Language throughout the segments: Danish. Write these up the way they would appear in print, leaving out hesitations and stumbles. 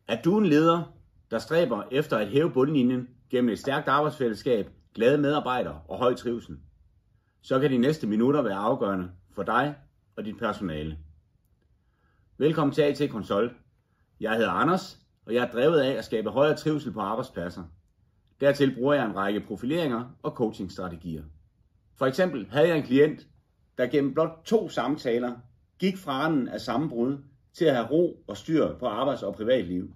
Er du en leder, der stræber efter at hæve bundlinjen gennem et stærkt arbejdsfællesskab, glade medarbejdere og høj trivsel, så kan de næste minutter være afgørende for dig og dit personale. Velkommen til AT Consult. Jeg hedder Anders, og jeg er drevet af at skabe højere trivsel på arbejdspladser. Dertil bruger jeg en række profileringer og coachingstrategier. For eksempel havde jeg en klient, der gennem blot 2 samtaler gik fra randen af sammenbrud til at have ro og styr på arbejds- og privatliv.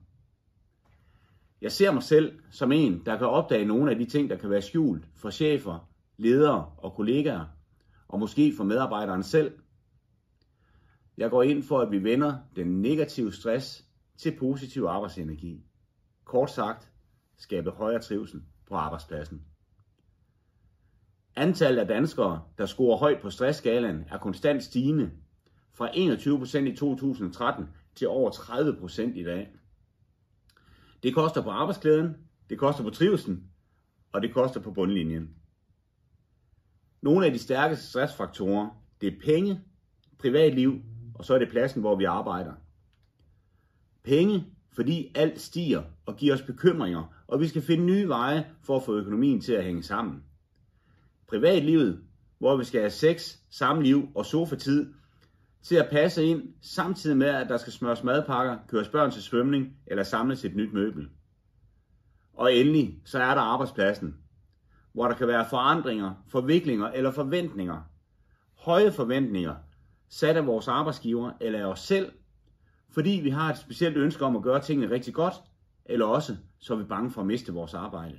Jeg ser mig selv som en, der kan opdage nogle af de ting, der kan være skjult for chefer, ledere og kollegaer, og måske for medarbejderen selv. Jeg går ind for, at vi vender den negative stress til positiv arbejdsenergi. Kort sagt, skabe højere trivsel på arbejdspladsen. Antallet af danskere, der scorer højt på stressskalaen, er konstant stigende, fra 21% i 2013 til over 30% i dag. Det koster på arbejdsklæden, det koster på trivslen, og det koster på bundlinjen. Nogle af de stærkeste stressfaktorer, det er penge, privatliv, og så er det pladsen, hvor vi arbejder. Penge, fordi alt stiger og giver os bekymringer, og vi skal finde nye veje for at få økonomien til at hænge sammen. Privatlivet, hvor vi skal have sex, samliv og sofatid til at passe ind, samtidig med, at der skal smøres madpakker, køres børn til svømning eller samles et nyt møbel. Og endelig, så er der arbejdspladsen, hvor der kan være forandringer, forviklinger eller forventninger. Høje forventninger, sat af vores arbejdsgiver eller af os selv, fordi vi har et specielt ønske om at gøre tingene rigtig godt, eller også så er vi bange for at miste vores arbejde.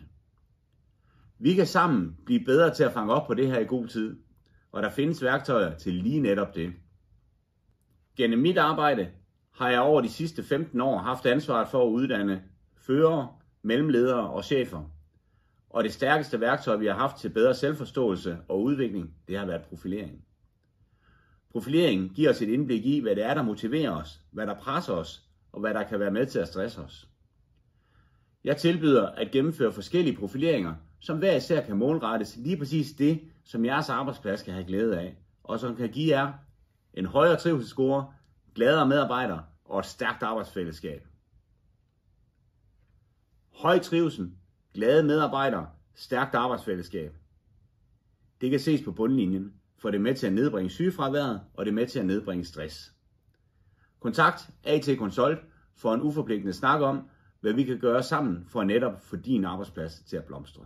Vi kan sammen blive bedre til at fange op på det her i god tid, og der findes værktøjer til lige netop det. Gennem mit arbejde har jeg over de sidste 15 år haft ansvaret for at uddanne førere, mellemledere og chefer. Og det stærkeste værktøj, vi har haft til bedre selvforståelse og udvikling, det har været profilering. Profilering giver os et indblik i, hvad det er, der motiverer os, hvad der presser os, og hvad der kan være med til at stresse os. Jeg tilbyder at gennemføre forskellige profileringer, som hver især kan målrettes lige præcis det, som jeres arbejdsplads kan have glæde af, og som kan give jer en højere trivselsscore, gladere medarbejdere og et stærkt arbejdsfællesskab. Høj trivsel, glade medarbejdere, stærkt arbejdsfællesskab. Det kan ses på bundlinjen, for det er med til at nedbringe sygefraværet, og det er med til at nedbringe stress. Kontakt AT Consult for en uforpligtende snak om, hvad vi kan gøre sammen for netop få din arbejdsplads til at blomstre.